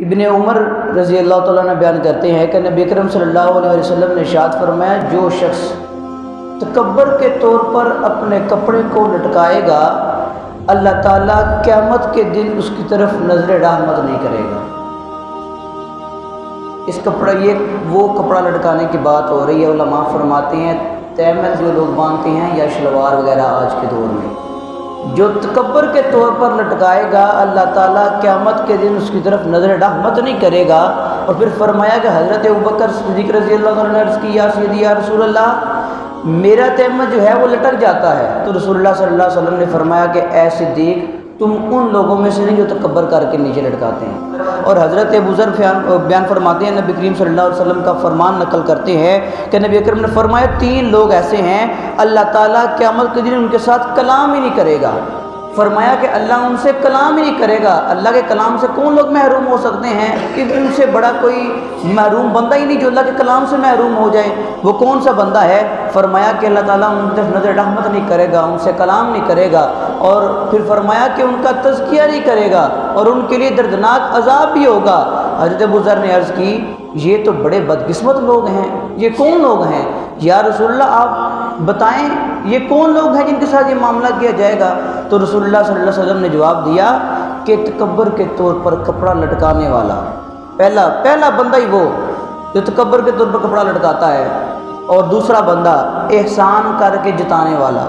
इब्ने उमर रज़ी अल्लाह तआला अन्हु बयान करते हैं कि नबी अकरम सल्लल्लाहु अलैहि वसल्लम ने इरशाद फरमाया, जो शख्स तकब्बर के तौर पर अपने कपड़े को लटकाएगा, अल्लाह ताला क़यामत के दिन उसकी तरफ नज़र रहमत नहीं करेगा। इस कपड़ा, ये वो कपड़ा लटकाने की बात हो रही है। उलमा फरमाते हैं तैमत जो लोग बांधते हैं या शलवार वगैरह आज के दौर में, जो तकब्बर के तौर पर लटकाएगा, अल्लाह ताला क़यामत के दिन उसकी तरफ नज़र रहमत नहीं करेगा। और फिर फरमाया कि हज़रत अबू बकर सिद्दीक़ रज़ी अल्लाह अन्हु ने अर्ज़ की, या सय्यदी या रसूल अल्लाह, मेरा तैमत जो है वो लटक जाता है। तो रसूलुल्लाह सल्लल्लाहु अलैहि वसल्लम ने फरमाया कि ऐ सिद्दीक़, तुम उन लोगों में से नहीं जो तकब्बर करके नीचे लटकाते हैं। और हज़रत अबू ज़र बयान फरमाते हैं, नबी करीम सल्लल्लाहु अलैहि वसल्लम का फरमान नकल करते हैं कि नबी अकरम ने फरमाया, 3 लोग ऐसे हैं अल्लाह ताला क़यामत के दिन उनके साथ कलाम ही नहीं करेगा। फरमाया कि अल्लाह उनसे कलाम ही नहीं करेगा। अल्लाह के कलाम से कौन लोग महरूम हो सकते हैं? कि उनसे बड़ा कोई महरूम बंदा ही नहीं जो अल्लाह के कलाम से महरूम हो जाए। वो कौन सा बंदा है? फरमाया कि अल्लाह ताला उन तरफ नज़र रहमत नहीं करेगा, उनसे कलाम नहीं करेगा। और फिर फरमाया कि उनका तज़किया नहीं करेगा और उनके लिए दर्दनाक अजाब भी होगा। हज़रत अबू ज़र ने अर्ज़ की, ये तो बड़े बदकिस्मत लोग हैं, ये कौन लोग हैं या रसूलल्लाह, आप बताएं ये कौन लोग हैं जिनके साथ ये मामला किया जाएगा? तो रसूलुल्लाह सल्लल्लाहु अलैहि वसल्लम ने जवाब दिया कि तकब्बर के तौर पर कपड़ा लटकाने वाला, पहला बंदा ही वो जो तकब्बर के तौर पर कपड़ा लटकाता है, और दूसरा बंदा एहसान करके जताने वाला।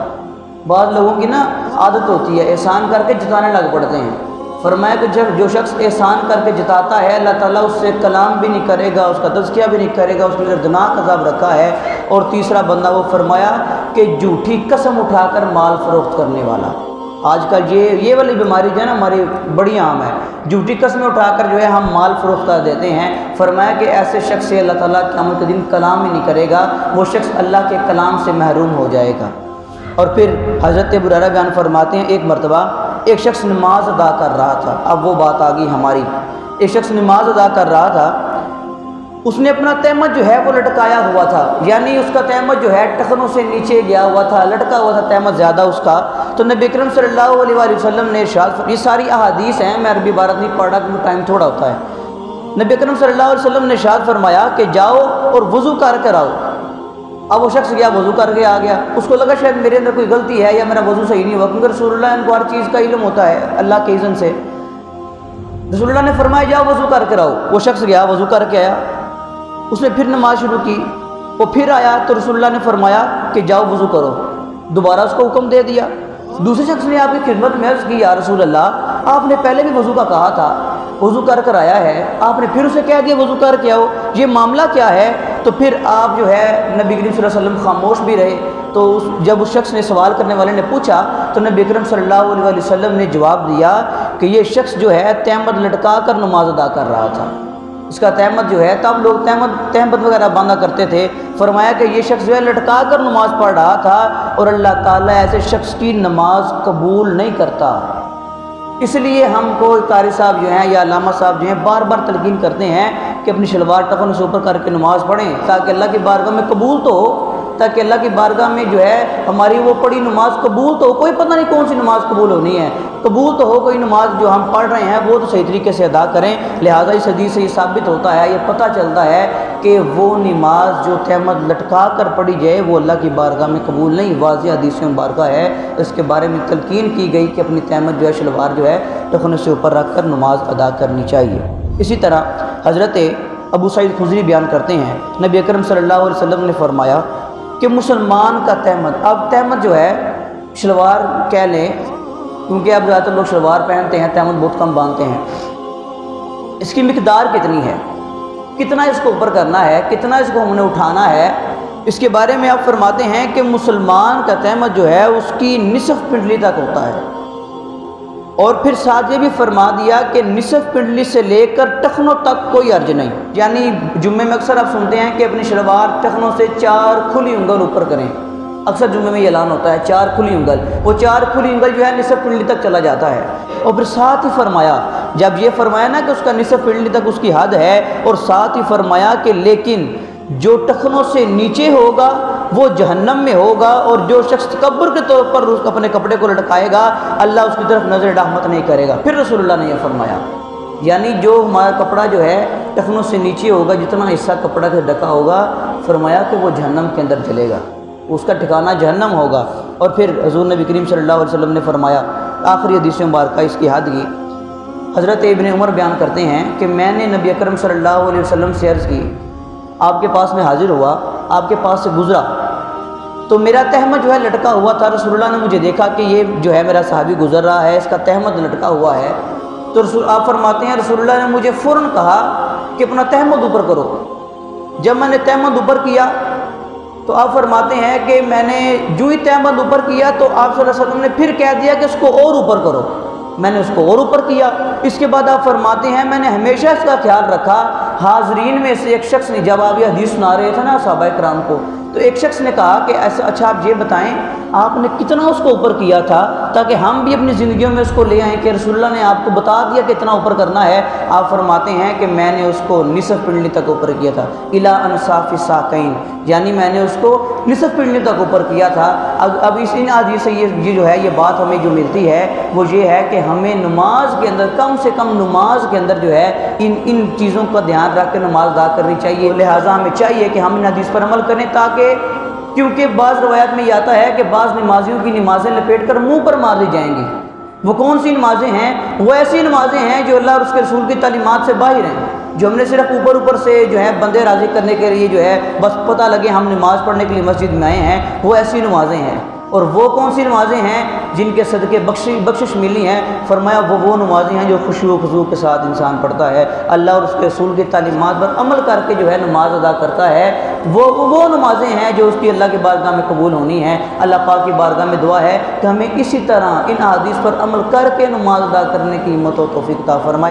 बाद लोगों की ना आदत होती है एहसान करके जताने लग पड़ते हैं। फरमाया कि जब जो शख्स एहसान करके जताता है, अल्लाह ताला उससे कलाम भी नहीं करेगा, उसका तज़किया भी नहीं करेगा, उसके लिए दर्दनाक अज़ाब रखा है। और तीसरा बंदा वो फरमाया कि झूठी कसम उठाकर माल फ़रोख्त करने वाला। आजकल ये वाली बीमारी जो है ना हमारी बड़ी आम है, झूठी कस्में उठाकर जो है हम माल फ़रोख्त कर देते हैं। फरमाया कि ऐसे शख्स से अल्लाह ताला क़यामत के दिन कलाम ही नहीं करेगा, वो शख्स अल्लाह के कलाम से महरूम हो जाएगा। और फिर हज़रत अबू हुरैरा बयान फरमाते हैं, एक मरतबा एक शख्स नमाज अदा कर रहा था। अब वो बात आ गई हमारी, एक शख्स नमाज अदा कर रहा था, उसने अपना तैमत जो है वो लटकाया हुआ था, यानी उसका तैमत जो है टखनों से नीचे गया हुआ था, लटका हुआ था तैमत ज़्यादा उसका। तो नबी अकरम सल्लल्लाहु अलैहि वसल्लम ने इरशाद, ये सारी अहादीस हैं, मैं अरबी इबारत नहीं पढ़ रहा क्योंकि टाइम थोड़ा होता है। नबी अकरम सल्लल्लाहु अलैहि वसल्लम ने इरशाद फरमाया कि जाओ और वज़ू कर कर आओ। अब वो शख्स गया, वज़ू करके आ गया। उसको लगा शायद मेरे अंदर कोई गलती है या मेरा वज़ू सही नहीं हुआ, क्योंकि रसूलुल्लाह इनको हर चीज़ का इल्म होता है अल्लाह के इज़्न से। रसूलुल्लाह ने फरमाया जाओ वज़ू करके आओ। वो शख्स गया, वज़ू करके आया, उसने फिर नमाज शुरू की। वो फिर आया तो रसूलुल्लाह ने फरमाया कि जाओ वज़ू करो। दोबारा उसको हुक्म दे दिया। दूसरे शख्स ने आपकी खिदमत में अर्ज़ की, या रसूल अल्लाह, आपने पहले भी वज़ू का कहा था, वज़ू कर कर आया है, आपने फिर उसे कह दिया वज़ू करके आओ, ये मामला क्या है? तो फिर आप जो है नबी करीम सल्लल्लाहु अलैहि वसल्लम खामोश भी रहे। तो जब उस शख्स ने सवाल करने वाले ने पूछा तो नबी करीम सल्लल्लाहु अलैहि वसल्लम ने जवाब दिया कि ये शख्स जो है तहमत लटका कर नमाज अदा कर रहा था। इसका तहमत जो है, तब लोग तहमत वगैरह बांधा करते थे। फरमाया कि ये शख्स जो है लटका कर नमाज पढ़ रहा था और अल्लाह ताला ऐसे शख्स की नमाज कबूल नहीं करता। इसलिए हमको कारी साहब जो हैं या अल्लामा साहब जो हैं बार बार तलकीन करते हैं कि अपनी शलवार टखनों से ऊपर करके नमाज़ पढ़ें, ताकि अल्लाह की बारगाह में कबूल तो हो, ताकि अल्लाह की बारगाह में जो है हमारी वो पढ़ी नमाज कबूल तो हो। कोई पता नहीं कौन सी नमाज़ कबूल होनी है, कबूल तो हो कोई नमाज जो हम पढ़ रहे हैं वो तो सही तरीके से अदा करें। लिहाजा इस हदीस से ये साबित होता है, ये पता चलता है कि वो नमाज जो तहमत लटका कर पढ़ी जाए वो अल्लाह की बारगाह में कबूल नहीं। वाज़ेह हदीस में बारगाह है, इसके बारे में तलकीन की गई कि अपनी तहमत जो है शलवार जो है टखनों से ऊपर रख कर नमाज अदा करनी चाहिए। इसी तरह हज़रत अबू सईद खुदरी बयान करते हैं, नबी अकरम सल्लल्लाहु अलैहि वसल्लम ने फरमाया कि मुसलमान का तहमत, अब तहमत जो है शलवार कह लें, क्योंकि अब ज़्यादातर लोग शलवार पहनते हैं, तहमत बहुत कम बांधते हैं। इसकी मिकदार कितनी है, कितना इसको ऊपर करना है, कितना इसको हमने उठाना है, इसके बारे में आप फरमाते हैं कि मुसलमान का तहमत जो है उसकी निसफ पिंडली तक होता है। और फिर साथ ये भी फरमा दिया कि निसफ पिंडली से लेकर टखनों तक कोई अर्ज नहीं। यानी जुम्मे में अक्सर आप सुनते हैं कि अपनी शलवार टखनों से 4 खुली उंगल ऊपर करें, अक्सर जुम्मे में ये ऐलान होता है 4 खुली उंगल। वो 4 खुली उंगल जो है निसफ पिंडली तक चला जाता है। और फिर साथ ही फरमाया, जब ये फरमाया ना कि उसका निसफ पिंडली तक उसकी हद है, और साथ ही फरमाया कि लेकिन जो टखनों से नीचे होगा वो जहन्नम में होगा, और जो शख्स तकब्बुर के तौर पर अपने कपड़े को लटकाएगा अल्लाह उसकी तरफ नज़र रहमत नहीं करेगा। फिर रसूलुल्लाह ने यह फरमाया यानी जो हमारा कपड़ा जो है टखनों से नीचे होगा, जितना हिस्सा कपड़ा से ढका होगा, फरमाया कि वो जहन्नम के अंदर चलेगा, उसका ठिकाना जहन्नम होगा। और फिर हज़ूर नबी करीम सल्लल्लाहु अलैहि वसल्लम ने फरमाया, आखिरी हदीस मुबारक इसकी हद की, हज़रत इब्न उमर बयान करते हैं कि मैंने नबी अकरम सल्लल्लाहु अलैहि वसल्लम से अर्ज़ की, आपके पास में हाजिर हुआ, आपके पास से गुज़रा तो मेरा तहमद जो है लटका हुआ था। रसूलुल्लाह ने मुझे देखा कि ये जो है मेरा सहाबी गुज़र रहा है, इसका तहमद लटका हुआ है। तो आप फरमाते हैं रसूलुल्लाह ने मुझे फ़ौरन कहा कि अपना तहमद ऊपर करो। जब मैंने तहमद ऊपर किया तो आप फरमाते हैं कि मैंने जो ही तहमद ऊपर किया तो आप सल्लल्लाहु अलैहि वसल्लम ने फिर कह दिया कि उसको और ऊपर करो। मैंने उसको और ऊपर किया। इसके बाद आप फरमाते हैं मैंने हमेशा इसका ख्याल रखा। हाजरीन में से एक शख्स ने, जब आप ये हदीस सुना रहे थे ना सहाबा किराम को, तो एक शख्स ने कहा कि ऐसा, अच्छा आप ये बताएं आपने कितना उसको ऊपर किया था, ताकि हम भी अपनी ज़िंदगियों में उसको ले आएँ कि रसूलुल्लाह ने आपको बता दिया कि इतना ऊपर करना है। आप फरमाते हैं कि मैंने उसको निसफ पिंडली तक ऊपर किया था, इला अनसाफ़ि साक़ैन, यानी मैंने उसको निसफ पिंडली तक ऊपर किया था। अब इस इन हदीस से ये जो है ये बात हमें जो मिलती है वो ये है कि हमें नमाज के अंदर कम से कम नमाज के अंदर जो है इन चीज़ों का ध्यान रख कर नमाज अदा करनी चाहिए। लिहाजा हमें चाहिए कि हम इन हदीस पर अमल करें, ताकि क्योंकि बाज़ रवायात में ये आता है कि बाज़ नमाजियों की नमाज़ें लपेट कर मुँह पर मार दी जाएंगी। वो कौन सी नमाज़ें हैं? वो ऐसी नमाज़ें हैं जो अल्लाह और उसके रसूल की तालीमात से बाहर हैं, जो हमने सिर्फ ऊपर से जो है बंदे राज़ी करने के लिए जो है बस पता लगे हम नमाज़ पढ़ने के लिए मस्जिद में आए हैं, वो ऐसी नमाज़ें हैं। और वो कौन सी नमाज़ें हैं जिनके सदक़े बख्शिश मिली हैं? फरमाया वो नमाज़ें हैं जो खुशू खुजू के साथ इंसान पढ़ता है, अल्लाह और उसके रसूल की तालीमात पर अमल करके जो है नमाज अदा करता है। वो नमाज़ें हैं जो उसकी अल्लाह की बारगाह में कबूल होनी है। अल्लाह पाक की बारगाह में दुआ है कि हमें इसी तरह इन अहादीस पर अमल करके नमाज अदा करने की हिम्मत और तौफीक अता फरमाए।